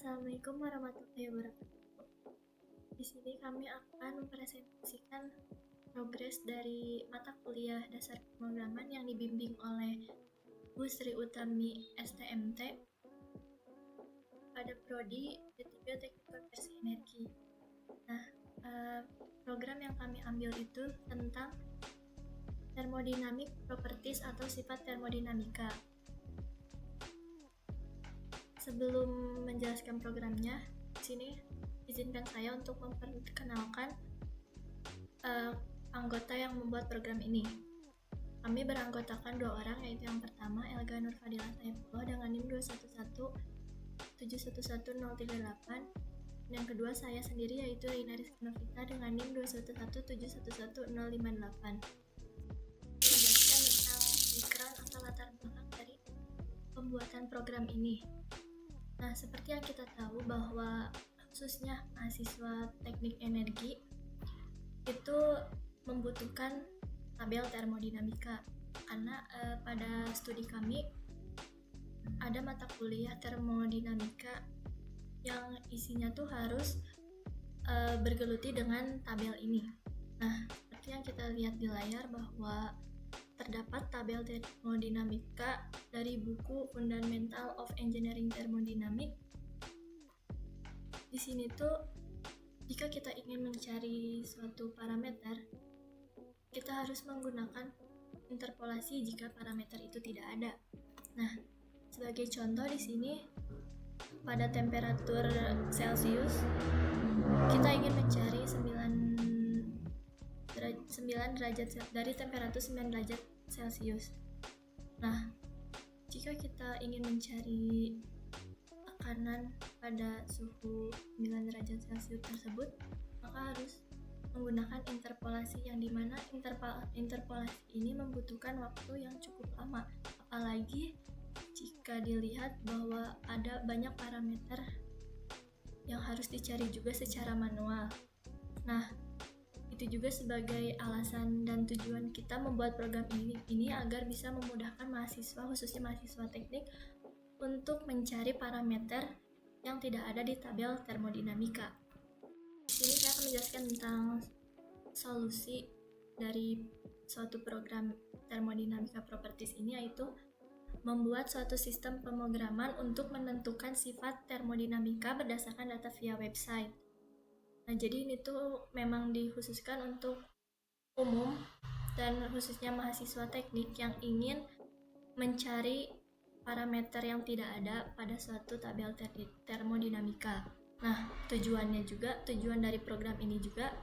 Assalamualaikum warahmatullahi wabarakatuh. Di sini kami akan mempresentasikan progres dari mata kuliah dasar pemrograman yang dibimbing oleh Bu Sri Utami STMT pada prodi D3 Teknik Konversi Energi. Nah, program yang kami ambil itu tentang thermodynamic properties atau sifat termodinamika. Sebelum menjelaskan programnya, di sini izinkan saya untuk memperkenalkan anggota yang membuat program ini. Kami beranggotakan 2 orang, yaitu yang pertama Elga Nurfadilah Saifullah dengan NIM 211711038, dan yang kedua saya sendiri yaitu Rina Rizky Novita dengan NIM 211711058. Menjelaskan tentang background atau latar belakang dari pembuatan program ini. Nah, seperti yang kita tahu bahwa khususnya mahasiswa teknik energi itu membutuhkan tabel termodinamika karena pada studi kami ada mata kuliah termodinamika yang isinya tuh harus bergeluti dengan tabel ini. Nah, seperti yang kita lihat di layar bahwa terdapat tabel termodinamika dari buku Fundamental of Engineering Thermodynamics. Di sini tuh jika kita ingin mencari suatu parameter, kita harus menggunakan interpolasi jika parameter itu tidak ada. Nah, sebagai contoh di sini pada temperatur Celcius kita ingin mencari 9 derajat dari temperatur 9 derajat Celcius. Nah, jika kita ingin mencari tekanan pada suhu 9 derajat Celcius tersebut, maka harus menggunakan interpolasi yang dimana interpolasi ini membutuhkan waktu yang cukup lama, apalagi jika dilihat bahwa ada banyak parameter yang harus dicari juga secara manual. Nah, itu juga sebagai alasan dan tujuan kita membuat program ini agar bisa memudahkan mahasiswa, khususnya mahasiswa teknik, untuk mencari parameter yang tidak ada di tabel termodinamika. Di sini saya akan menjelaskan tentang solusi dari suatu program thermodynamic properties ini, yaitu membuat suatu sistem pemrograman untuk menentukan sifat termodinamika berdasarkan data via website. Nah, jadi ini tuh memang dikhususkan untuk umum dan khususnya mahasiswa teknik yang ingin mencari parameter yang tidak ada pada suatu tabel termodinamika. Nah, tujuan dari program ini juga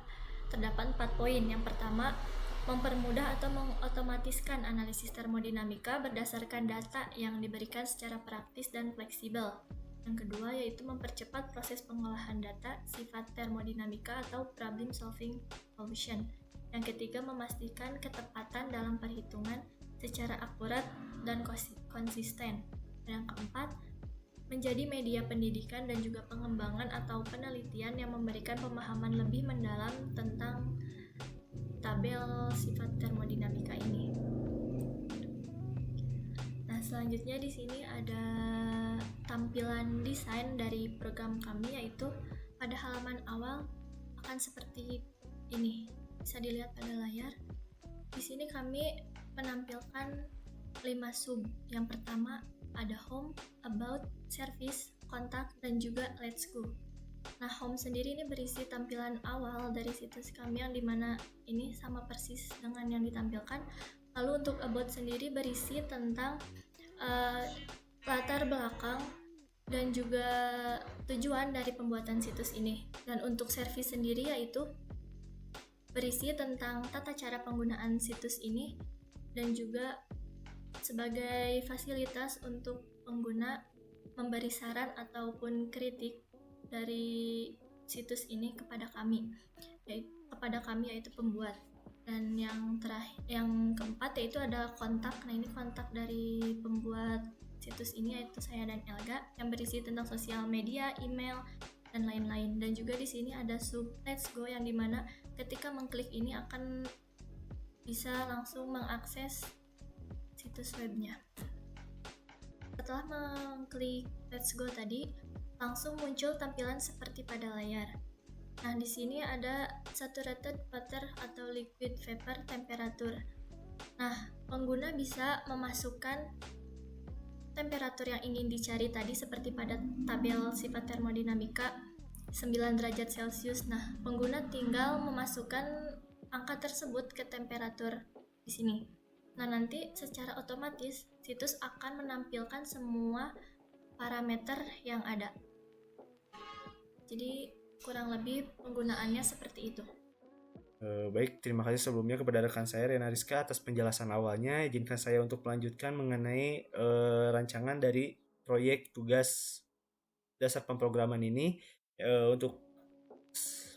terdapat 4 poin. Yang pertama, mempermudah atau mengotomatiskan analisis termodinamika berdasarkan data yang diberikan secara praktis dan fleksibel. Yang kedua yaitu mempercepat proses pengolahan data sifat termodinamika atau problem solving solution. Yang ketiga, memastikan ketepatan dalam perhitungan secara akurat dan konsisten. Dan yang keempat, menjadi media pendidikan dan juga pengembangan atau penelitian yang memberikan pemahaman lebih mendalam tentang tabel sifat termodinamika ini. Nah, selanjutnya di sini ada tampilan desain dari program kami, yaitu pada halaman awal akan seperti ini. Bisa dilihat pada layar. Di sini kami menampilkan 5 sub. Yang pertama ada home, about, service, contact, dan juga let's go. Nah, home sendiri ini berisi tampilan awal dari situs kami yang dimana ini sama persis dengan yang ditampilkan. Lalu untuk about sendiri berisi tentang latar belakang dan juga tujuan dari pembuatan situs ini. Dan untuk service sendiri yaitu berisi tentang tata cara penggunaan situs ini dan juga sebagai fasilitas untuk pengguna memberi saran ataupun kritik dari situs ini kepada kami yaitu pembuat. Dan yang keempat yaitu ada kontak. Nah, ini kontak dari pembuat situs ini yaitu saya dan Elga yang berisi tentang sosial media, email, dan lain-lain. Dan juga di sini ada sub let's go yang dimana ketika mengklik ini akan bisa langsung mengakses situs webnya. Setelah mengklik let's go tadi, langsung muncul tampilan seperti pada layar. Nah, di sini ada saturated water atau liquid vapor temperature. Nah, pengguna bisa memasukkan temperatur yang ingin dicari tadi seperti pada tabel sifat termodinamika 9 derajat Celcius. Nah, pengguna tinggal memasukkan angka tersebut ke temperatur di sini. Nah, nanti secara otomatis situs akan menampilkan semua parameter yang ada. Jadi kurang lebih penggunaannya seperti itu. Baik, terima kasih sebelumnya kepada rekan saya Rena Rizka atas penjelasan awalnya. Izinkan saya untuk melanjutkan mengenai rancangan dari proyek tugas dasar pemrograman ini. Untuk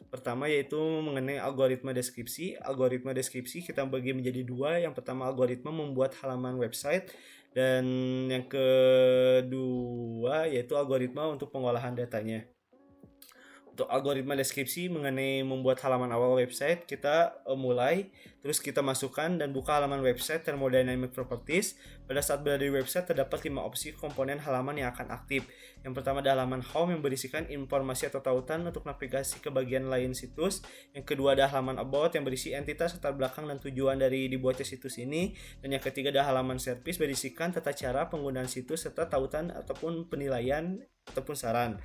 pertama yaitu mengenai algoritma deskripsi. Algoritma deskripsi kita bagi menjadi dua. Yang pertama algoritma membuat halaman website, dan yang kedua yaitu algoritma untuk pengolahan datanya. Untuk algoritma deskripsi mengenai membuat halaman awal website, kita mulai, terus kita masukkan dan buka halaman website Thermodynamic Properties. Pada saat berada di website terdapat 5 opsi komponen halaman yang akan aktif. Yang pertama ada halaman home yang berisikan informasi atau tautan untuk navigasi ke bagian lain situs. Yang kedua ada halaman about yang berisi entitas, latar belakang dan tujuan dari dibuatnya situs ini. Dan yang ketiga ada halaman service berisikan tata cara penggunaan situs serta tautan ataupun penilaian ataupun saran.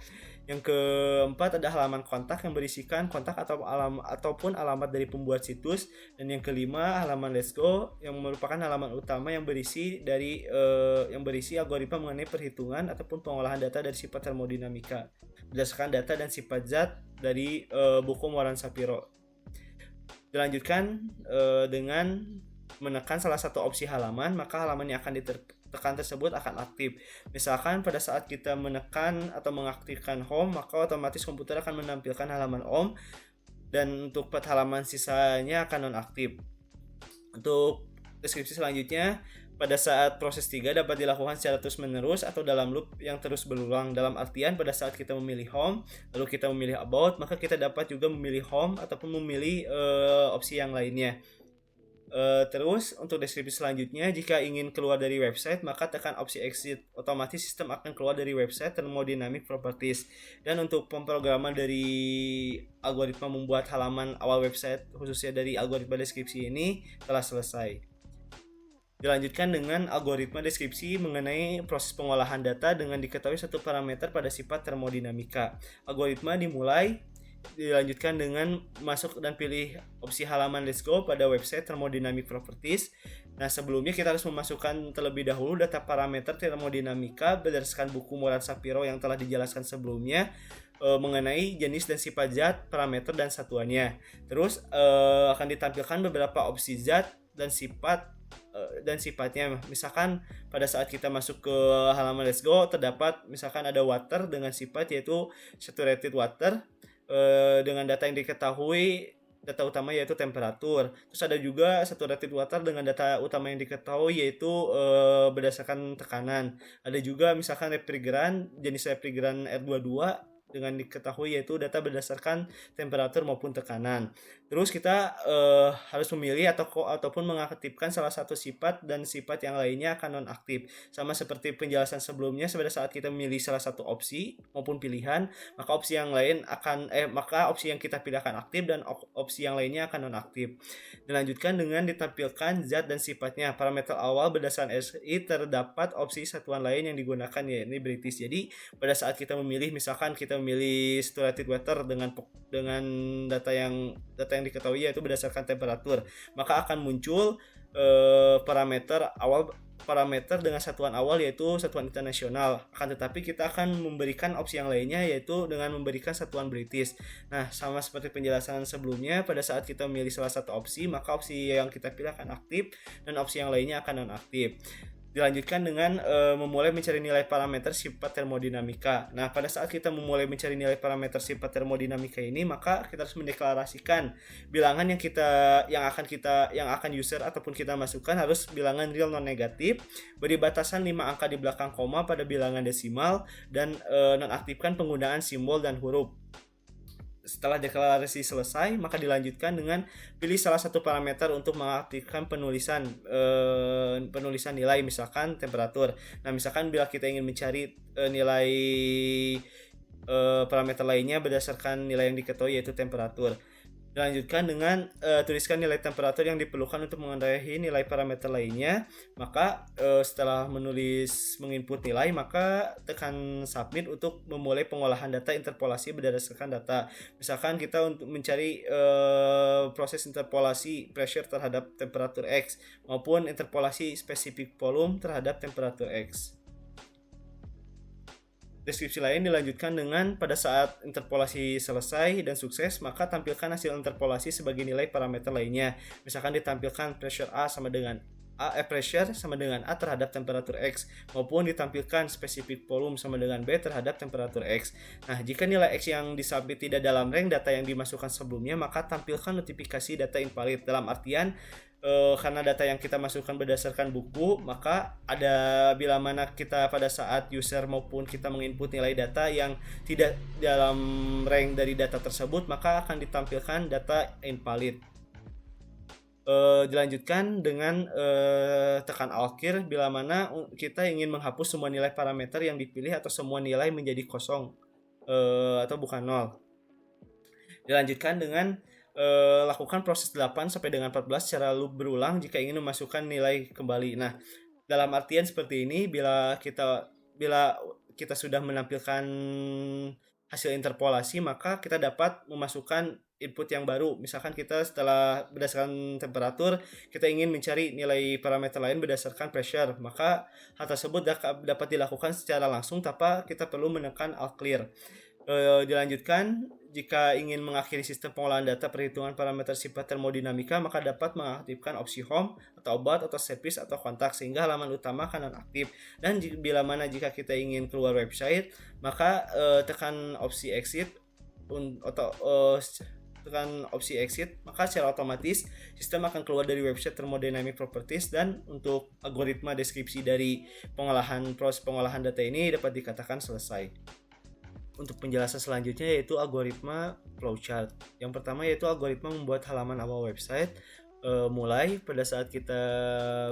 Yang keempat ada halaman kontak yang berisikan kontak ataupun alamat dari pembuat situs. Dan yang kelima halaman let's go yang merupakan halaman utama yang berisi algoritma mengenai perhitungan ataupun pengolahan data dari sifat termodinamika berdasarkan data dan sifat zat dari buku Moran Shapiro. Dilanjutkan dengan menekan salah satu opsi halaman, maka halaman yang akan ditekan tersebut akan aktif. Misalkan pada saat kita menekan atau mengaktifkan home, maka otomatis komputer akan menampilkan halaman home, dan untuk halaman sisanya akan nonaktif. Untuk deskripsi selanjutnya, pada saat proses 3 dapat dilakukan secara terus menerus atau dalam loop yang terus berulang. Dalam artian pada saat kita memilih home, lalu kita memilih about, maka kita dapat juga memilih home ataupun memilih opsi yang lainnya. Terus untuk deskripsi selanjutnya, jika ingin keluar dari website maka tekan opsi exit, otomatis sistem akan keluar dari website Thermodynamic Properties. Dan untuk pemrograman dari algoritma membuat halaman awal website khususnya dari algoritma deskripsi ini telah selesai. Dilanjutkan dengan algoritma deskripsi mengenai proses pengolahan data dengan diketahui satu parameter pada sifat termodinamika. Algoritma dilanjutkan dengan masuk dan pilih opsi halaman let's go pada website Thermodynamic Properties. Nah, sebelumnya kita harus memasukkan terlebih dahulu data parameter termodinamika berdasarkan buku Moran Shapiro yang telah dijelaskan sebelumnya mengenai jenis dan sifat zat, parameter dan satuannya. Terus akan ditampilkan beberapa opsi zat dan sifatnya. Misalkan pada saat kita masuk ke halaman let's go terdapat misalkan ada water dengan sifat yaitu saturated water dengan data yang diketahui, data utama yaitu temperatur. Terus ada juga saturated water dengan data utama yang diketahui yaitu berdasarkan tekanan. Ada juga misalkan refrigeran, jenis refrigeran R22 dengan diketahui yaitu data berdasarkan temperatur maupun tekanan. Terus kita harus memilih ataupun mengaktifkan salah satu sifat, dan sifat yang lainnya akan nonaktif. Sama seperti penjelasan sebelumnya, pada saat kita memilih salah satu opsi maupun pilihan, maka opsi yang kita pilih akan aktif dan opsi yang lainnya akan nonaktif. Dilanjutkan dengan ditampilkan zat dan sifatnya. Parameter awal berdasarkan SI terdapat opsi satuan lain yang digunakan yaitu British. Jadi pada saat kita memilih, misalkan kita memilih saturated water dengan data yang diketahui yaitu berdasarkan temperatur, maka akan muncul parameter dengan satuan awal yaitu satuan internasional. Akan tetapi kita akan memberikan opsi yang lainnya yaitu dengan memberikan satuan British. Nah, sama seperti penjelasan sebelumnya, pada saat kita memilih salah satu opsi, maka opsi yang kita pilih akan aktif dan opsi yang lainnya akan nonaktif. Dilanjutkan dengan memulai mencari nilai parameter sifat termodinamika. Nah, pada saat kita memulai mencari nilai parameter sifat termodinamika ini, maka kita harus mendeklarasikan bilangan yang akan user ataupun kita masukkan harus bilangan real non negatif, beri batasan 5 angka di belakang koma pada bilangan desimal, dan nonaktifkan penggunaan simbol dan huruf. Setelah deklarasi selesai, maka dilanjutkan dengan pilih salah satu parameter untuk mengaktifkan penulisan nilai, misalkan temperatur. Nah, misalkan bila kita ingin mencari nilai parameter lainnya berdasarkan nilai yang diketahui yaitu temperatur. Dilanjutkan dengan tuliskan nilai temperatur yang diperlukan untuk mengendarai nilai parameter lainnya. Maka setelah menginput nilai, maka tekan submit untuk memulai pengolahan data interpolasi berdasarkan data. Misalkan kita untuk mencari proses interpolasi pressure terhadap temperatur X maupun interpolasi spesifik volume terhadap temperatur X. Deskripsi lain dilanjutkan dengan pada saat interpolasi selesai dan sukses, maka tampilkan hasil interpolasi sebagai nilai parameter lainnya. Misalkan ditampilkan pressure A sama dengan pressure sama dengan A terhadap temperatur X, maupun ditampilkan spesifik volume sama dengan B terhadap temperatur X. Nah, jika nilai X yang disubmit tidak dalam range data yang dimasukkan sebelumnya, maka tampilkan notifikasi data invalid. Dalam artian karena data yang kita masukkan berdasarkan buku, maka ada bila mana kita pada saat user maupun kita menginput nilai data yang tidak dalam range dari data tersebut, maka akan ditampilkan data invalid. Dilanjutkan dengan tekan Alt key bila mana kita ingin menghapus semua nilai parameter yang dipilih atau semua nilai menjadi kosong atau bukan nol. Dilanjutkan dengan lakukan proses 8 sampai dengan 14 secara loop berulang jika ingin memasukkan nilai kembali. Nah, dalam artian seperti ini, bila kita sudah menampilkan hasil interpolasi, maka kita dapat memasukkan input yang baru. Misalkan kita setelah berdasarkan temperatur, kita ingin mencari nilai parameter lain berdasarkan pressure, maka hal tersebut dapat dilakukan secara langsung tanpa kita perlu menekan Alt clear. Dilanjutkan, jika ingin mengakhiri sistem pengolahan data perhitungan parameter sifat termodinamika, maka dapat mengaktifkan opsi home atau about atau service atau kontak sehingga halaman utama akan nonaktif. Dan bila mana jika kita ingin keluar website, maka tekan opsi exit atau tekan opsi exit, maka secara otomatis sistem akan keluar dari website thermodynamic properties. Dan untuk algoritma deskripsi dari proses pengolahan data ini dapat dikatakan selesai. Untuk penjelasan selanjutnya yaitu algoritma flowchart. Yang pertama yaitu algoritma membuat halaman awal website. Mulai pada saat kita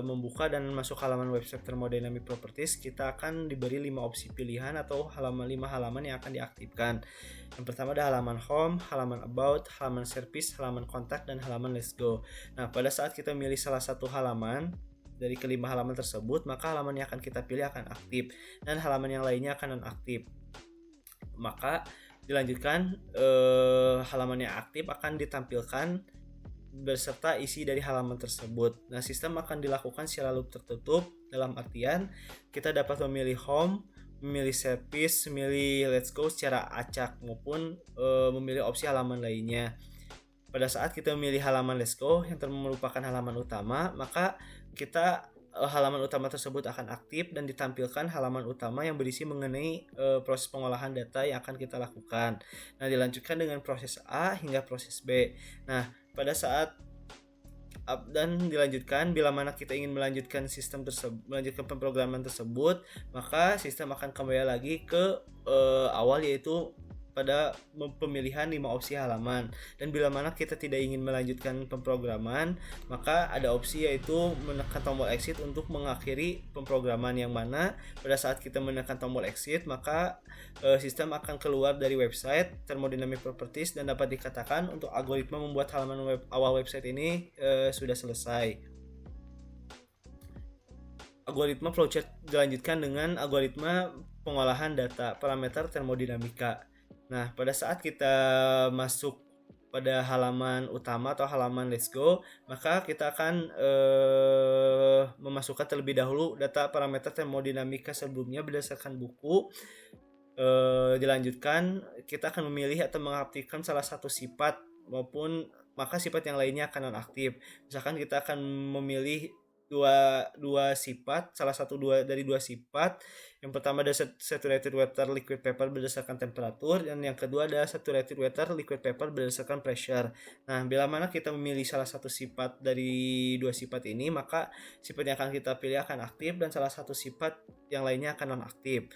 membuka dan masuk halaman website thermodynamic properties, kita akan diberi 5 opsi pilihan atau 5 halaman yang akan diaktifkan. Yang pertama ada halaman home, halaman about, halaman service, halaman kontak, dan halaman let's go. Nah, pada saat kita memilih salah satu halaman dari kelima halaman tersebut, maka halaman yang akan kita pilih akan aktif dan halaman yang lainnya akan non-aktif. Maka dilanjutkan, halaman yang aktif akan ditampilkan beserta isi dari halaman tersebut. Nah, sistem akan dilakukan secara loop tertutup, dalam artian kita dapat memilih home, memilih service, memilih let's go secara acak maupun memilih opsi halaman lainnya. Pada saat kita memilih halaman let's go yang merupakan halaman utama, maka halaman utama tersebut akan aktif dan ditampilkan halaman utama yang berisi mengenai proses pengolahan data yang akan kita lakukan. Nah, dilanjutkan dengan proses A hingga proses B. Nah, pada saat dan dilanjutkan bila mana kita ingin melanjutkan melanjutkan pemrograman tersebut, maka sistem akan kembali lagi ke awal, yaitu pada pemilihan 5 opsi halaman. Dan bila mana kita tidak ingin melanjutkan pemrograman, maka ada opsi yaitu menekan tombol exit untuk mengakhiri pemrograman, yang mana pada saat kita menekan tombol exit, maka sistem akan keluar dari website thermodynamic properties dan dapat dikatakan untuk algoritma membuat halaman awal website ini sudah selesai. Algoritma flowchart dilanjutkan dengan algoritma pengolahan data parameter termodinamika. Nah, pada saat kita masuk pada halaman utama atau halaman let's go, maka kita akan memasukkan terlebih dahulu data parameter termodinamika sebelumnya berdasarkan buku. Dilanjutkan, kita akan memilih atau mengaktifkan salah satu sifat maupun maka sifat yang lainnya akan nonaktif. Misalkan kita akan memilih dua sifat, salah satu dari dua sifat. Yang pertama ada saturated water liquid paper berdasarkan temperatur, dan yang kedua ada saturated water liquid paper berdasarkan pressure. Nah, bila mana kita memilih salah satu sifat dari dua sifat ini, maka sifat yang akan kita pilih akan aktif dan salah satu sifat yang lainnya akan non-aktif.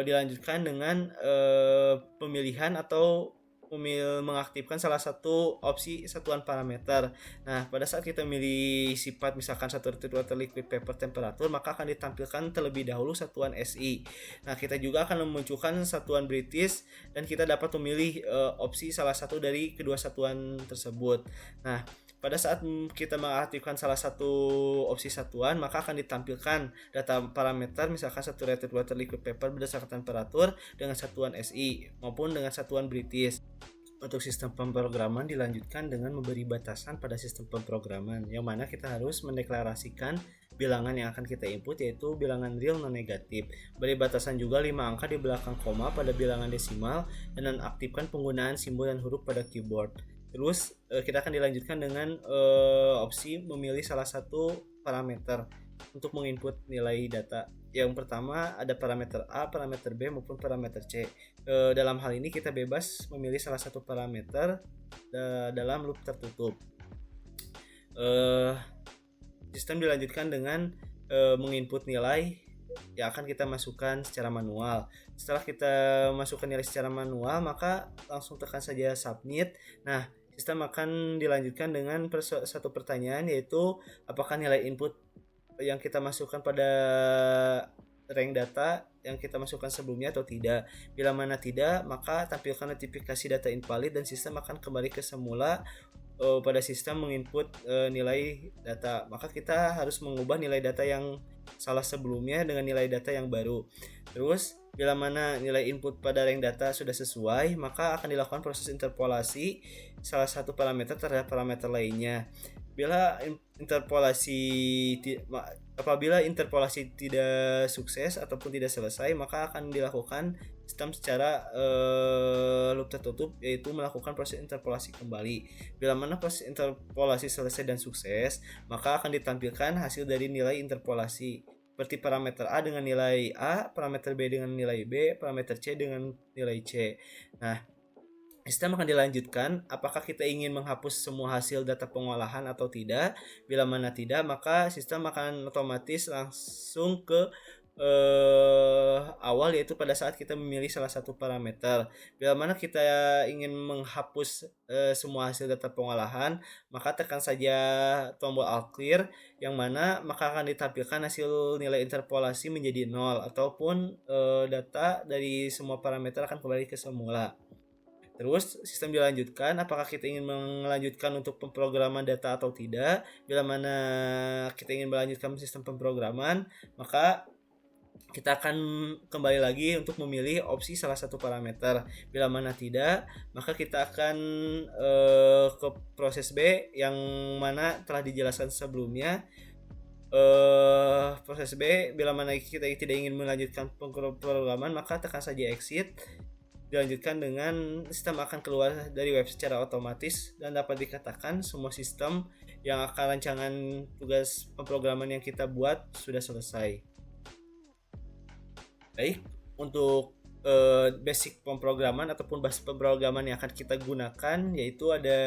Dilanjutkan dengan pemilihan atau mengaktifkan salah satu opsi satuan parameter. Nah, pada saat kita memilih sifat misalkan saturated water, liquid paper, temperatur, maka akan ditampilkan terlebih dahulu satuan SI. Nah, kita juga akan memunculkan satuan British dan kita dapat memilih opsi salah satu dari kedua satuan tersebut. Nah, pada saat kita mengaktifkan salah satu opsi satuan, maka akan ditampilkan data parameter misalkan saturated water, liquid paper berdasarkan temperatur dengan satuan SI maupun dengan satuan British. Untuk sistem pemrograman dilanjutkan dengan memberi batasan pada sistem pemrograman, yang mana kita harus mendeklarasikan bilangan yang akan kita input yaitu bilangan real non negatif. Beri batasan juga 5 angka di belakang koma pada bilangan desimal dan nonaktifkan penggunaan simbol dan huruf pada keyboard. Terus kita akan dilanjutkan dengan opsi memilih salah satu parameter untuk menginput nilai data. Yang pertama ada parameter A, parameter B maupun parameter C. Dalam hal ini kita bebas memilih salah satu parameter dalam loop tertutup. Sistem dilanjutkan dengan menginput nilai yang akan kita masukkan secara manual. Setelah kita masukkan nilai secara manual, maka langsung tekan saja submit. Nah, sistem akan dilanjutkan dengan satu pertanyaan, yaitu apakah nilai input yang kita masukkan pada rank data yang kita masukkan sebelumnya atau tidak. Bila mana tidak, maka tampilkan notifikasi data invalid dan sistem akan kembali ke semula pada sistem menginput nilai data. Maka kita harus mengubah nilai data yang salah sebelumnya dengan nilai data yang baru. Terus bila mana nilai input pada rank data sudah sesuai, maka akan dilakukan proses interpolasi salah satu parameter terhadap parameter lainnya. Apabila interpolasi tidak sukses ataupun tidak selesai, maka akan dilakukan sistem secara loop tertutup, yaitu melakukan proses interpolasi kembali. Bila mana proses interpolasi selesai dan sukses, maka akan ditampilkan hasil dari nilai interpolasi seperti parameter A dengan nilai A, parameter B dengan nilai B, parameter C dengan nilai C. Nah, sistem akan dilanjutkan apakah kita ingin menghapus semua hasil data pengolahan atau tidak. Bila mana tidak, maka sistem akan otomatis langsung ke awal, yaitu pada saat kita memilih salah satu parameter. Bila mana kita ingin menghapus semua hasil data pengolahan, maka tekan saja tombol alt clear, yang mana maka akan ditampilkan hasil nilai interpolasi menjadi 0 ataupun data dari semua parameter akan kembali ke semula. Terus sistem dilanjutkan apakah kita ingin melanjutkan untuk pemrograman data atau tidak. Bila mana kita ingin melanjutkan sistem pemrograman, maka kita akan kembali lagi untuk memilih opsi salah satu parameter. Bila mana tidak, maka kita akan ke proses B yang mana telah dijelaskan sebelumnya. Proses B, bila mana kita tidak ingin melanjutkan pemrograman, maka tekan saja exit. Dilanjutkan dengan sistem akan keluar dari web secara otomatis dan dapat dikatakan semua sistem yang akan rancangan tugas pemrograman yang kita buat sudah selesai. Baik, untuk basic pemrograman ataupun bahasa pemrograman yang akan kita gunakan yaitu ada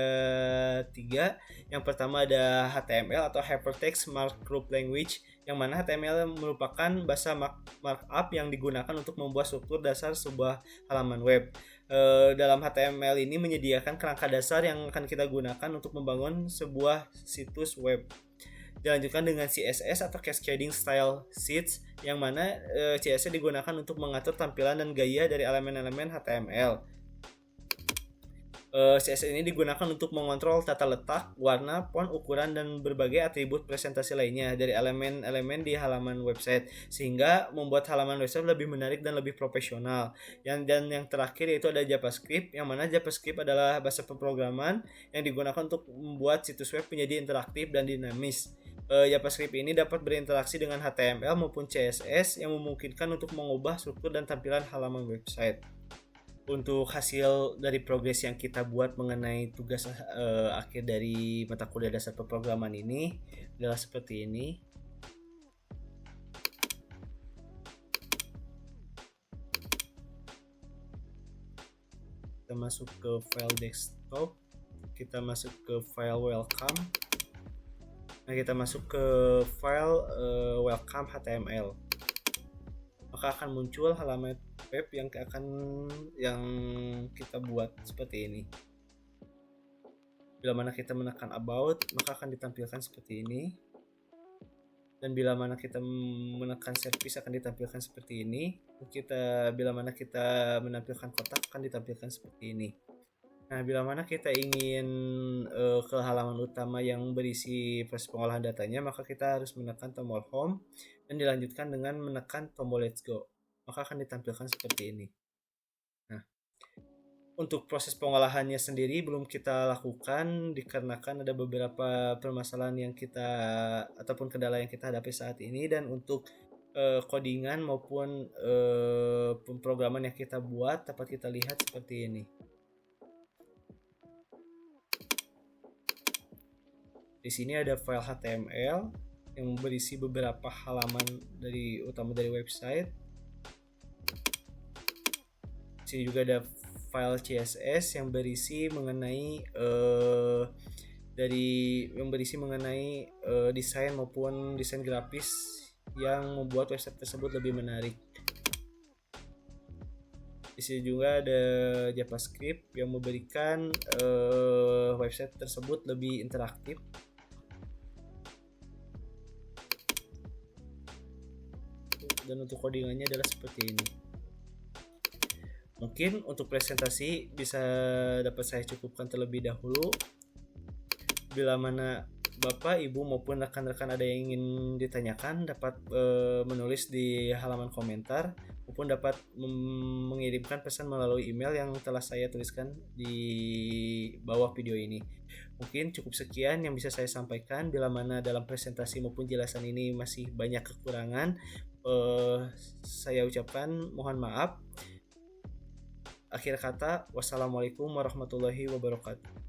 3. Yang pertama ada HTML atau Hypertext Markup Language, yang mana HTML merupakan bahasa markup yang digunakan untuk membuat struktur dasar sebuah halaman web. Dalam HTML ini menyediakan kerangka dasar yang akan kita gunakan untuk membangun sebuah situs web. Dilanjutkan dengan CSS atau Cascading Style Sheets, yang mana CSS digunakan untuk mengatur tampilan dan gaya dari elemen-elemen HTML. CSS ini digunakan untuk mengontrol tata letak, warna, font, ukuran, dan berbagai atribut presentasi lainnya dari elemen-elemen di halaman website, sehingga membuat halaman website lebih menarik dan lebih profesional. Dan yang terakhir yaitu ada JavaScript, yang mana JavaScript adalah bahasa pemrograman yang digunakan untuk membuat situs web menjadi interaktif dan dinamis. JavaScript ini dapat berinteraksi dengan HTML maupun CSS yang memungkinkan untuk mengubah struktur dan tampilan halaman website. Untuk hasil dari progres yang kita buat mengenai tugas akhir dari mata kuliah dasar pemrograman ini adalah seperti ini. Kita masuk ke file desktop, kita masuk ke file welcome. Nah, kita masuk ke file welcome HTML. Maka akan muncul halaman web yang kita buat seperti ini. Bila mana kita menekan about, maka akan ditampilkan seperti ini. Dan bila mana kita menekan service akan ditampilkan seperti ini. Bila mana kita menampilkan kotak akan ditampilkan seperti ini. Nah, bila mana kita ingin ke halaman utama yang berisi proses pengolahan datanya, maka kita harus menekan tombol home dan dilanjutkan dengan menekan tombol let's go. Maka akan ditampilkan seperti ini. Nah, untuk proses pengolahannya sendiri belum kita lakukan dikarenakan ada beberapa permasalahan ataupun kendala yang kita hadapi saat ini, dan untuk codingan maupun pemrograman yang kita buat dapat kita lihat seperti ini. Di sini ada file HTML yang berisi beberapa halaman utama dari website. Di sini juga ada file CSS yang berisi mengenai desain maupun desain grafis yang membuat website tersebut lebih menarik. Di sini juga ada JavaScript yang memberikan website tersebut lebih interaktif. Dan untuk codingannya adalah seperti ini. Mungkin untuk presentasi bisa dapat saya cukupkan terlebih dahulu. Bila mana Bapak, Ibu maupun rekan-rekan ada yang ingin ditanyakan dapat menulis di halaman komentar maupun dapat mengirimkan pesan melalui email yang telah saya tuliskan di bawah video ini. Mungkin cukup sekian yang bisa saya sampaikan. Bila mana dalam presentasi maupun jelasan ini masih banyak kekurangan, saya ucapkan mohon maaf. Akhir kata, wassalamualaikum warahmatullahi wabarakatuh.